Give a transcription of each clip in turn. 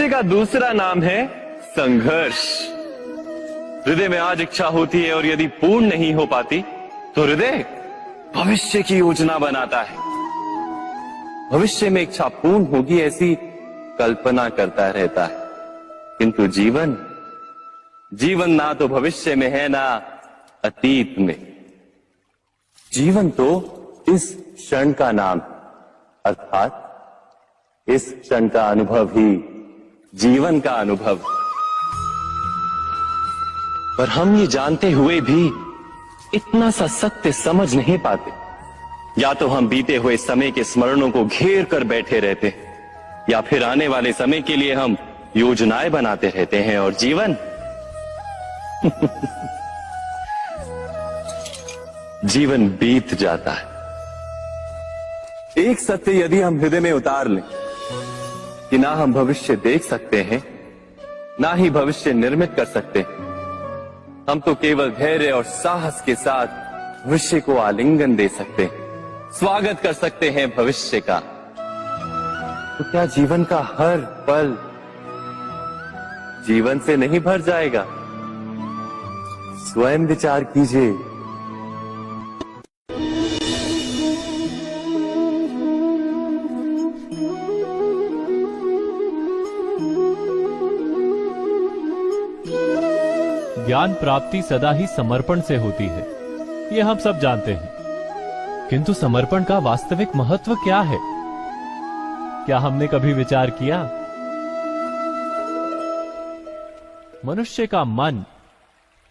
भविष्य का दूसरा नाम है संघर्ष। हृदय में आज इच्छा होती है और यदि पूर्ण नहीं हो पाती तो हृदय भविष्य की योजना बनाता है। भविष्य में इच्छा पूर्ण होगी ऐसी कल्पना करता रहता है, किंतु जीवन ना तो भविष्य में है ना अतीत में। जीवन तो इस क्षण का नाम, अर्थात इस क्षण का अनुभव ही जीवन का अनुभव। पर हम ये जानते हुए भी इतना सा सत्य समझ नहीं पाते। या तो हम बीते हुए समय के स्मरणों को घेर कर बैठे रहते हैं, या फिर आने वाले समय के लिए हम योजनाएं बनाते रहते हैं। और जीवन जीवन बीत जाता है। एक सत्य यदि हम हृदय में उतार लें कि ना हम भविष्य देख सकते हैं, ना ही भविष्य निर्मित कर सकते हैं, हम तो केवल धैर्य और साहस के साथ भविष्य को आलिंगन दे सकते हैं, स्वागत कर सकते हैं भविष्य का। तो क्या जीवन का हर पल जीवन से नहीं भर जाएगा? स्वयं विचार कीजिए। ज्ञान प्राप्ति सदा ही समर्पण से होती है, ये हम सब जानते हैं। किंतु समर्पण का वास्तविक महत्व क्या है? क्या हमने कभी विचार किया? मनुष्य का मन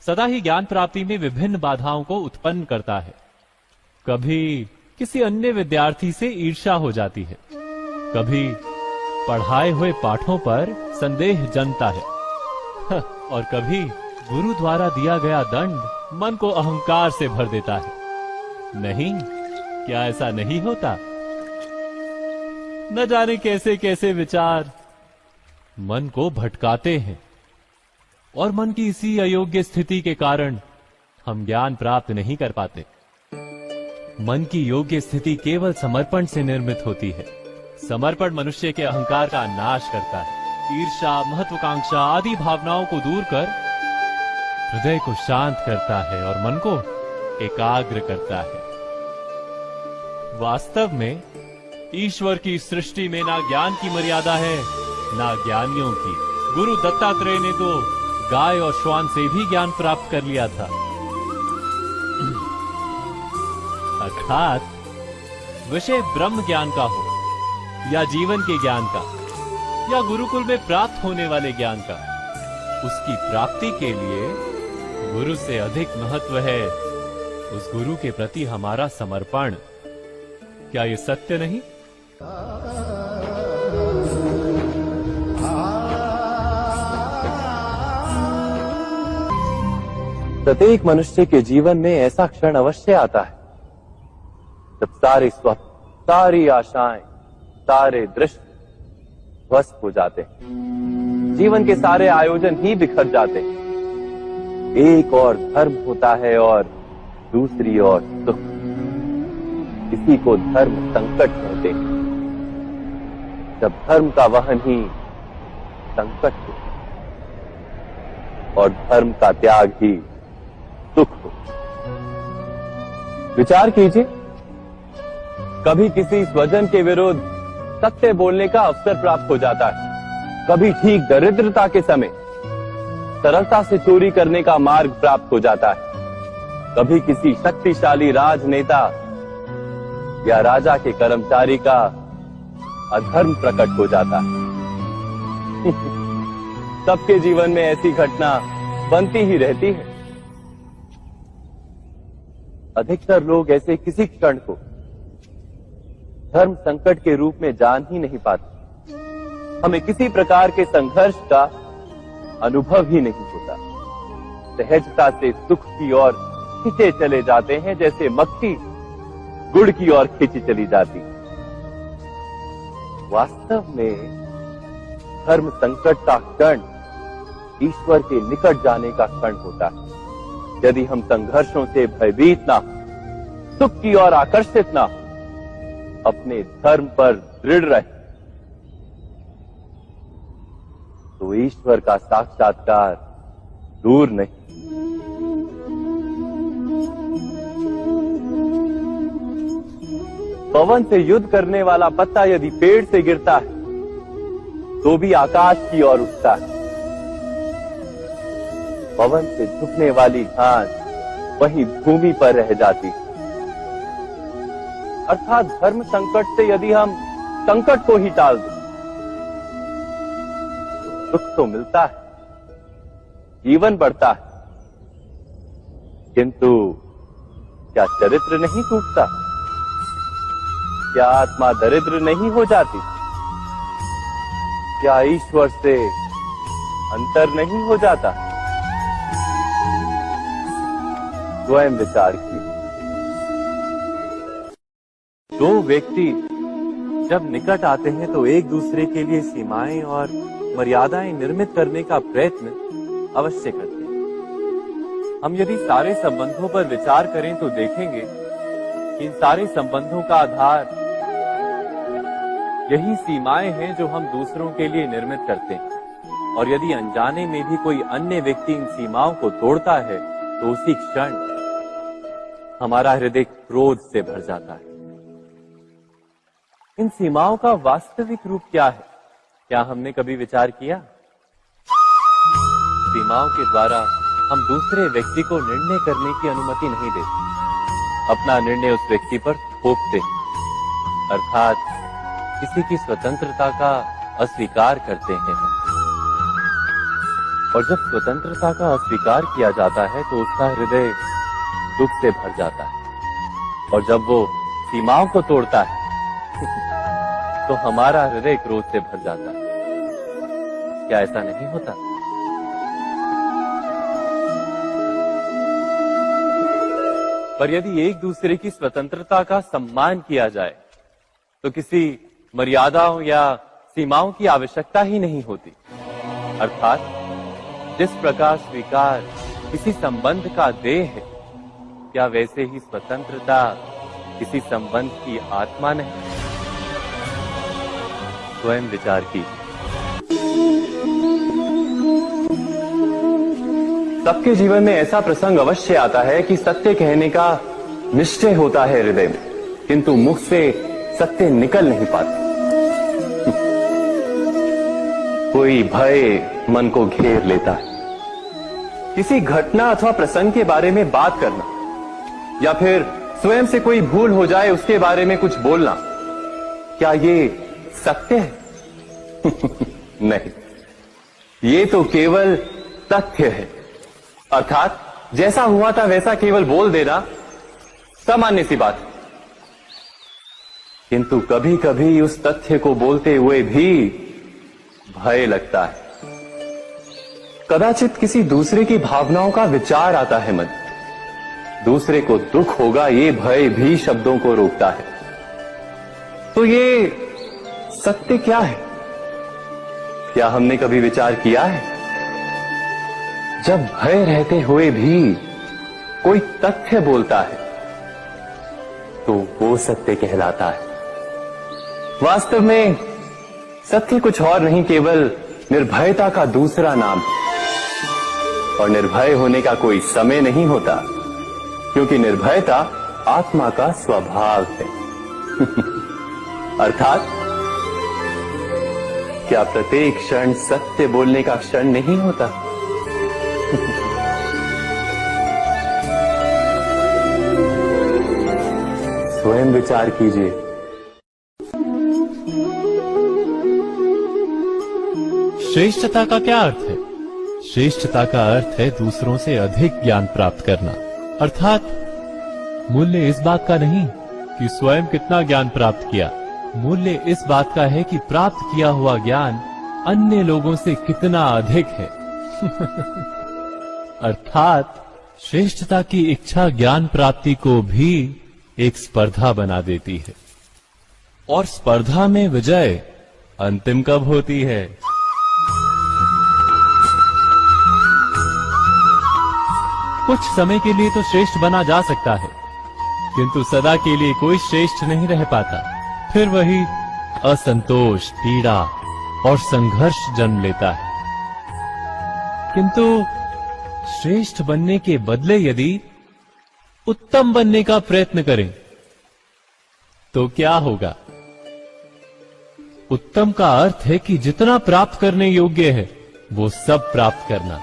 सदा ही ज्ञान प्राप्ति में विभिन्न बाधाओं को उत्पन्न करता है। कभी किसी अन्य विद्यार्थी से ईर्ष्या हो जाती है, कभी पढ़ाए हुए पाठों पर संदेह जन्मता है, और कभी गुरु द्वारा दिया गया दंड मन को अहंकार से भर देता है। नहीं, क्या ऐसा नहीं होता? न जाने कैसे कैसे विचार मन को भटकाते हैं, और मन की इसी अयोग्य स्थिति के कारण हम ज्ञान प्राप्त नहीं कर पाते। मन की योग्य स्थिति केवल समर्पण से निर्मित होती है। समर्पण मनुष्य के अहंकार का नाश करता है। ईर्ष्या, महत्वाकांक्षा आदि भावनाओं को दूर कर हृदय को शांत करता है और मन को एकाग्र करता है। वास्तव में ईश्वर की सृष्टि में ना ज्ञान की मर्यादा है, ना ज्ञानियों की। गुरु दत्तात्रेय ने तो गाय और श्वान से भी ज्ञान प्राप्त कर लिया था। अर्थात विषय ब्रह्म ज्ञान का हो, या जीवन के ज्ञान का, या गुरुकुल में प्राप्त होने वाले ज्ञान का, उसकी प्राप्ति के लिए गुरु से अधिक महत्व है उस गुरु के प्रति हमारा समर्पण। क्या ये सत्य नहीं? प्रत्येक मनुष्य के जीवन में ऐसा क्षण अवश्य आता है जब सारे स्वप्न, सारी आशाएं, सारे दृश्य ध्वस्त हो जाते हैं। जीवन के सारे आयोजन ही बिखर जाते हैं। एक और धर्म होता है और दूसरी ओर सुख। इसी को धर्म संकट कहते हैं। जब धर्म का वहन ही संकट हो और धर्म का त्याग ही सुख हो। विचार कीजिए, कभी किसी स्वजन के विरुद्ध सत्य बोलने का अवसर प्राप्त हो जाता है, कभी ठीक दरिद्रता के समय सरलता से चोरी करने का मार्ग प्राप्त हो जाता है, कभी किसी शक्तिशाली राजनेता या राजा के कर्मचारी का अधर्म प्रकट हो जाता है। सबके जीवन में ऐसी घटना बनती ही रहती है। अधिकतर लोग ऐसे किसी क्षण को धर्म संकट के रूप में जान ही नहीं पाते। हमें किसी प्रकार के संघर्ष का अनुभव ही नहीं होता। सहजता से सुख की ओर खींचे चले जाते हैं, जैसे मक्खी गुड़ की ओर खींची चली जाती। वास्तव में धर्म संकट का क्षण ईश्वर के निकट जाने का क्षण होता है। यदि हम संघर्षों से भयभीत ना, सुख की ओर आकर्षित ना, अपने धर्म पर दृढ़ रहे, तो ईश्वर का साक्षात्कार दूर नहीं। पवन से युद्ध करने वाला पत्ता यदि पेड़ से गिरता है तो भी आकाश की ओर उठता है। पवन से झुकने वाली घास वही भूमि पर रह जाती है। अर्थात धर्म संकट से यदि हम संकट को ही टाल दें तो सुख तो मिलता है, जीवन बढ़ता है, किंतु क्या चरित्र नहीं टूटता? क्या आत्मा दरिद्र नहीं हो जाती? क्या ईश्वर से अंतर नहीं हो जाता? स्वयं विचार कीजिए। दो व्यक्ति जब निकट आते हैं तो एक दूसरे के लिए सीमाएं और मर्यादाएं निर्मित करने का प्रयत्न अवश्य करते हैं। हम यदि सारे संबंधों पर विचार करें तो देखेंगे कि इन सारे संबंधों का आधार यही सीमाएं हैं जो हम दूसरों के लिए निर्मित करते हैं। और यदि अनजाने में भी कोई अन्य व्यक्ति इन सीमाओं को तोड़ता है तो उसी क्षण हमारा हृदय क्रोध से भर जाता है। इन सीमाओं का वास्तविक रूप क्या है? क्या हमने कभी विचार किया? सीमाओं के द्वारा हम दूसरे व्यक्ति को निर्णय करने की अनुमति नहीं देते, अपना निर्णय उस व्यक्ति पर थोपते, अर्थात किसी की स्वतंत्रता का अस्वीकार करते हैं हम। और जब स्वतंत्रता का अस्वीकार किया जाता है तो उसका हृदय दुख से भर जाता है। और जब वो सीमाओं को तोड़ता है तो हमारा हृदय क्रोध से भर जाता है। क्या ऐसा नहीं होता? पर यदि एक दूसरे की स्वतंत्रता का सम्मान किया जाए तो किसी मर्यादाओं या सीमाओं की आवश्यकता ही नहीं होती। अर्थात जिस प्रकार स्वीकार किसी संबंध का देह है, क्या वैसे ही स्वतंत्रता किसी संबंध की आत्मा नहीं? स्वयं विचार कीजिए। सबके जीवन में ऐसा प्रसंग अवश्य आता है कि सत्य कहने का निश्चय होता है हृदय में, किंतु मुख से सत्य निकल नहीं पाता। कोई भय मन को घेर लेता है। किसी घटना अथवा प्रसंग के बारे में बात करना या फिर स्वयं से कोई भूल हो जाए उसके बारे में कुछ बोलना, क्या ये सत्य है? नहीं, ये तो केवल तथ्य है। अर्थात जैसा हुआ था वैसा केवल बोल देना सामान्य सी बात है। किंतु कभी कभी उस तथ्य को बोलते हुए भी भय लगता है। कदाचित किसी दूसरे की भावनाओं का विचार आता है मन, दूसरे को दुख होगा ये भय भी शब्दों को रोकता है। तो ये सत्य क्या है? क्या हमने कभी विचार किया है? जब भय रहते हुए भी कोई तथ्य बोलता है तो वो सत्य कहलाता है। वास्तव में सत्य कुछ और नहीं, केवल निर्भयता का दूसरा नाम है। और निर्भय होने का कोई समय नहीं होता, क्योंकि निर्भयता आत्मा का स्वभाव है। अर्थात क्या प्रत्येक क्षण सत्य बोलने का क्षण नहीं होता? स्वयं विचार कीजिए। श्रेष्ठता का क्या अर्थ है? श्रेष्ठता का अर्थ है दूसरों से अधिक ज्ञान प्राप्त करना। अर्थात मूल्य इस बात का नहीं कि स्वयं कितना ज्ञान प्राप्त किया, मूल्य इस बात का है कि प्राप्त किया हुआ ज्ञान अन्य लोगों से कितना अधिक है। अर्थात श्रेष्ठता की इच्छा ज्ञान प्राप्ति को भी एक स्पर्धा बना देती है। और स्पर्धा में विजय अंतिम कब होती है? कुछ समय के लिए तो श्रेष्ठ बना जा सकता है, किंतु सदा के लिए कोई श्रेष्ठ नहीं रह पाता। फिर वही असंतोष, पीड़ा और संघर्ष जन्म लेता है। किंतु श्रेष्ठ बनने के बदले यदि उत्तम बनने का प्रयत्न करें तो क्या होगा? उत्तम का अर्थ है कि जितना प्राप्त करने योग्य है वो सब प्राप्त करना,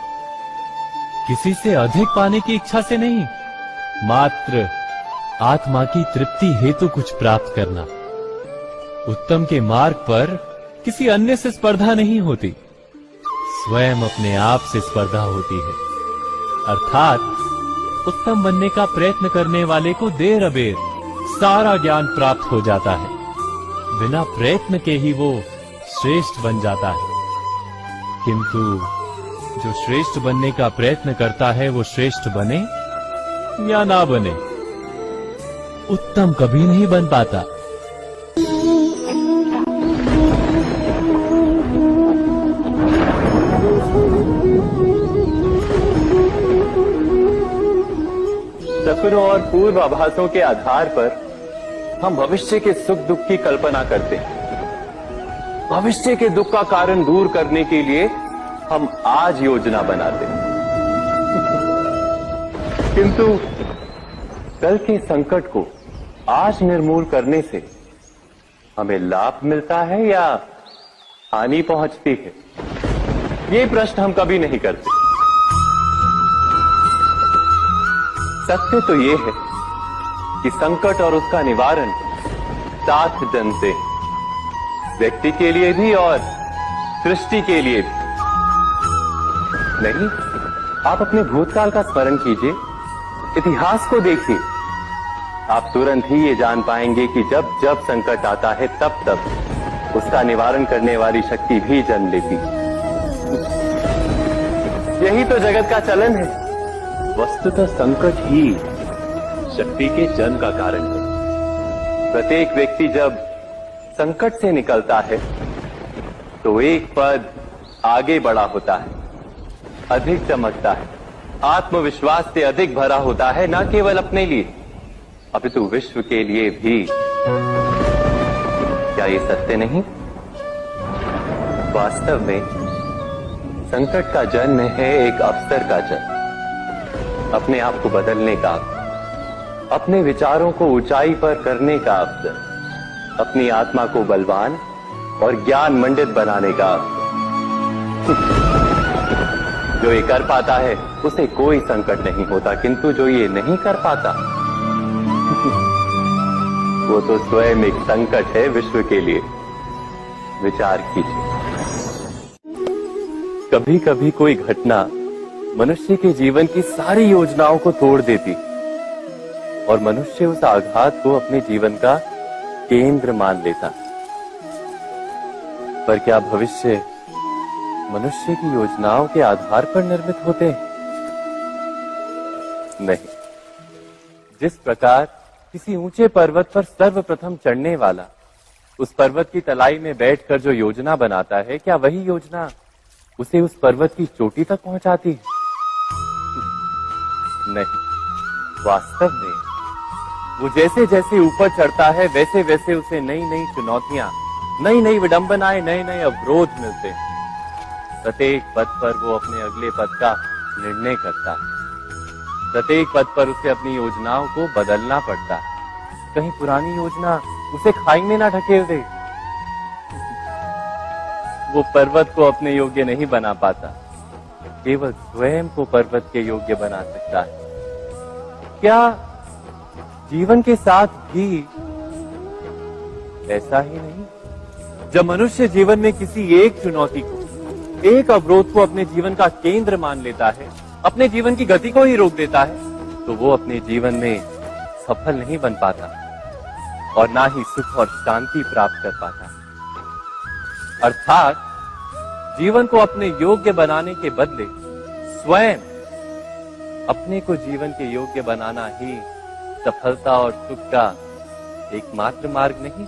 किसी से अधिक पाने की इच्छा से नहीं, मात्र आत्मा की तृप्ति हेतु कुछ प्राप्त करना। उत्तम के मार्ग पर किसी अन्य से स्पर्धा नहीं होती, स्वयं अपने आप से स्पर्धा होती है। अर्थात उत्तम बनने का प्रयत्न करने वाले को देर अबेर सारा ज्ञान प्राप्त हो जाता है, बिना प्रयत्न के ही वो श्रेष्ठ बन जाता है। किंतु जो श्रेष्ठ बनने का प्रयत्न करता है वो श्रेष्ठ बने या ना बने, उत्तम कभी नहीं बन पाता। सपनों और पूर्वाभासों के आधार पर हम भविष्य के सुख दुख की कल्पना करते हैं। भविष्य के दुख का कारण दूर करने के लिए हम आज योजना बनाते हैं। किंतु कल के संकट को आज निर्मूल करने से हमें लाभ मिलता है या हानि पहुंचती है, ये प्रश्न हम कभी नहीं करते। सत्य तो ये है कि संकट और उसका निवारण साथ जनते हैं, व्यक्ति के लिए भी और सृष्टि के लिए भी। नहीं, आप अपने भूतकाल का स्मरण कीजिए, इतिहास को देखिए, आप तुरंत ही ये जान पाएंगे कि जब जब संकट आता है तब तब उसका निवारण करने वाली शक्ति भी जन्म लेती है। यही तो जगत का चलन है। वस्तुतः संकट ही शक्ति के जन्म का कारण है। प्रत्येक व्यक्ति जब संकट से निकलता है तो एक पद आगे बढ़ा होता है, अधिक चमकता है, आत्मविश्वास से अधिक भरा होता है, न केवल अपने लिए अपितु विश्व के लिए भी। क्या ये सत्य नहीं? वास्तव में संकट का जन्म है एक अवसर का जन्म, अपने आप को बदलने का, अपने विचारों को ऊंचाई पर करने का अवसर, अपनी आत्मा को बलवान और ज्ञान मंडित बनाने का अवसर। जो ये कर पाता है उसे कोई संकट नहीं होता, किंतु जो ये नहीं कर पाता वो तो स्वयं एक संकट है विश्व के लिए। विचार कीजिए, कभी कभी कोई घटना मनुष्य के जीवन की सारी योजनाओं को तोड़ देती और मनुष्य उस आघात को अपने जीवन का केंद्र मान लेता। पर क्या भविष्य मनुष्य की योजनाओं के आधार पर निर्मित होते हैं? नहीं। जिस प्रकार किसी ऊंचे पर्वत पर सर्वप्रथम चढ़ने वाला उस पर्वत की तलाई में बैठकर जो योजना बनाता है, क्या वही योजना उसे उस पर्वत की चोटी तक पहुंचाती है? नहीं। वास्तव में वो जैसे जैसे ऊपर चढ़ता है वैसे वैसे उसे नई नई चुनौतियां, नई नई विडंबनाएं, नए नए अवरोध मिलते हैं। प्रत्येक पद पर वो अपने अगले पद का निर्णय करता है। प्रत्येक पद पर उसे अपनी योजनाओं को बदलना पड़ता है, कहीं पुरानी योजना उसे खाई में ना ढकेल दे। वो पर्वत को अपने योग्य नहीं बना पाता, केवल स्वयं को पर्वत के योग्य बना सकता है। क्या जीवन के साथ भी ऐसा ही नहीं? जब मनुष्य जीवन में किसी एक चुनौती को, एक अवरोध को अपने जीवन का केंद्र मान लेता है, अपने जीवन की गति को ही रोक देता है, तो वो अपने जीवन में सफल नहीं बन पाता और ना ही सुख और शांति प्राप्त कर पाता। अर्थात जीवन को अपने योग्य बनाने के बदले स्वयं अपने को जीवन के योग्य बनाना ही सफलता और सुख का एकमात्र मार्ग नहीं।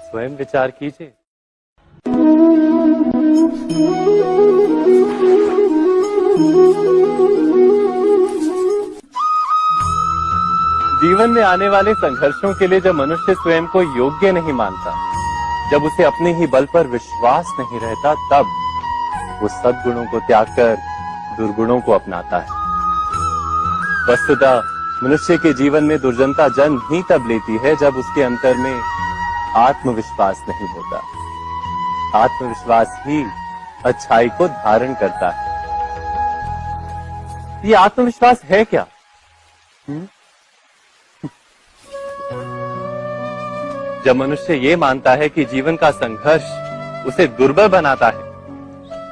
स्वयं विचार कीजिए। जीवन में आने वाले संघर्षों के लिए जब मनुष्य स्वयं को योग्य नहीं मानता, जब उसे अपने ही बल पर विश्वास नहीं रहता, तब वो सद्गुणों को त्याग कर दुर्गुणों को अपनाता है। वस्तुतः मनुष्य के जीवन में दुर्जनता जन्म ही तब लेती है जब उसके अंतर में आत्मविश्वास नहीं होता। आत्मविश्वास ही अच्छाई को धारण करता है। ये आत्मविश्वास है क्या? जब मनुष्य ये मानता है कि जीवन का संघर्ष उसे दुर्बल बनाता है,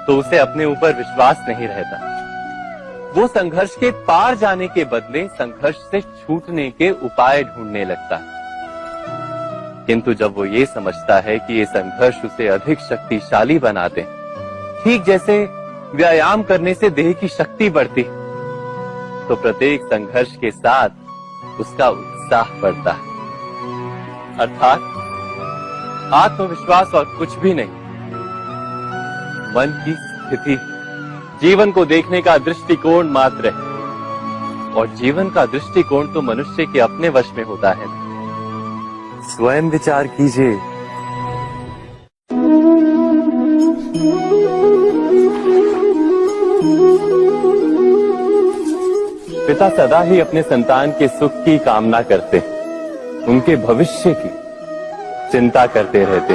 तो उसे अपने ऊपर विश्वास नहीं रहता। वो संघर्ष के पार जाने के बदले संघर्ष से छूटने के उपाय ढूंढने लगता है। किंतु जब वो ये समझता है कि ये संघर्ष उसे अधिक शक्तिशाली बनाते हैं, ठीक जैसे व्यायाम करने से देह की शक्ति बढ़ती, तो प्रत्येक संघर्ष के साथ उसका उत्साह बढ़ता है। अर्थात आत्मविश्वास और कुछ भी नहीं, मन की स्थिति, जीवन को देखने का दृष्टिकोण मात्र है। और जीवन का दृष्टिकोण तो मनुष्य के अपने वश में होता है। स्वयं विचार कीजिए। पिता सदा ही अपने संतान के सुख की कामना करते, उनके भविष्य की चिंता करते रहते।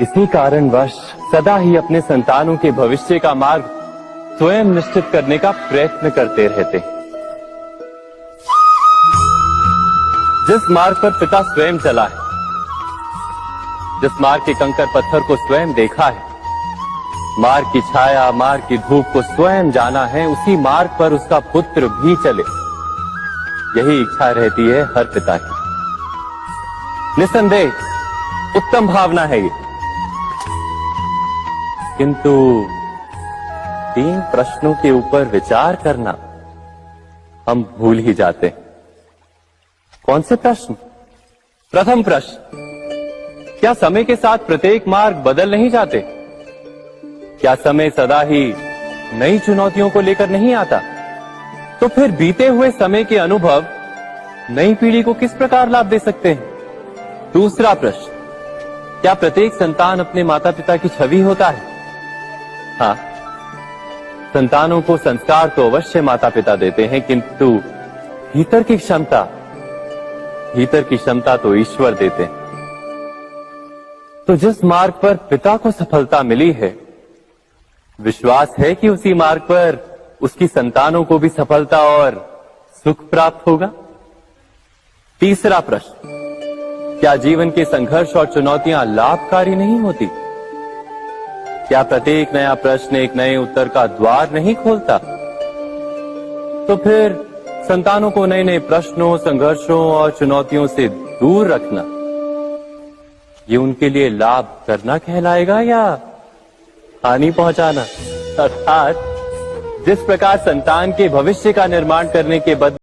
इसी कारणवश सदा ही अपने संतानों के भविष्य का मार्ग स्वयं निश्चित करने का प्रयत्न करते रहते। जिस मार्ग पर पिता स्वयं चला है, जिस मार्ग के कंकर पत्थर को स्वयं देखा है, मार्ग की छाया, मार्ग की धूप को स्वयं जाना है, उसी मार्ग पर उसका पुत्र भी चले, यही इच्छा रहती है हर पिता की। निसंदेह उत्तम भावना है ये। किंतु 3 प्रश्नों के ऊपर विचार करना हम भूल ही जाते हैं। कौन से प्रश्न? प्रथम प्रश्न, क्या समय के साथ प्रत्येक मार्ग बदल नहीं जाते? क्या समय सदा ही नई चुनौतियों को लेकर नहीं आता? तो फिर बीते हुए समय के अनुभव नई पीढ़ी को किस प्रकार लाभ दे सकते हैं? दूसरा प्रश्न, क्या प्रत्येक संतान अपने माता पिता की छवि होता है? हाँ, संतानों को संस्कार तो अवश्य माता पिता देते हैं, किंतु भीतर की क्षमता तो ईश्वर देते हैं। तो जिस मार्ग पर पिता को सफलता मिली है, विश्वास है कि उसी मार्ग पर उसकी संतानों को भी सफलता और सुख प्राप्त होगा। तीसरा प्रश्न, क्या जीवन के संघर्ष और चुनौतियां लाभकारी नहीं होती? क्या प्रत्येक नया प्रश्न एक नए उत्तर का द्वार नहीं खोलता? तो फिर संतानों को नए नए प्रश्नों, संघर्षों और चुनौतियों से दूर रखना, ये उनके लिए लाभ करना कहलाएगा या हानि पहुंचाना? अर्थात जिस प्रकार संतान के भविष्य का निर्माण करने के बदले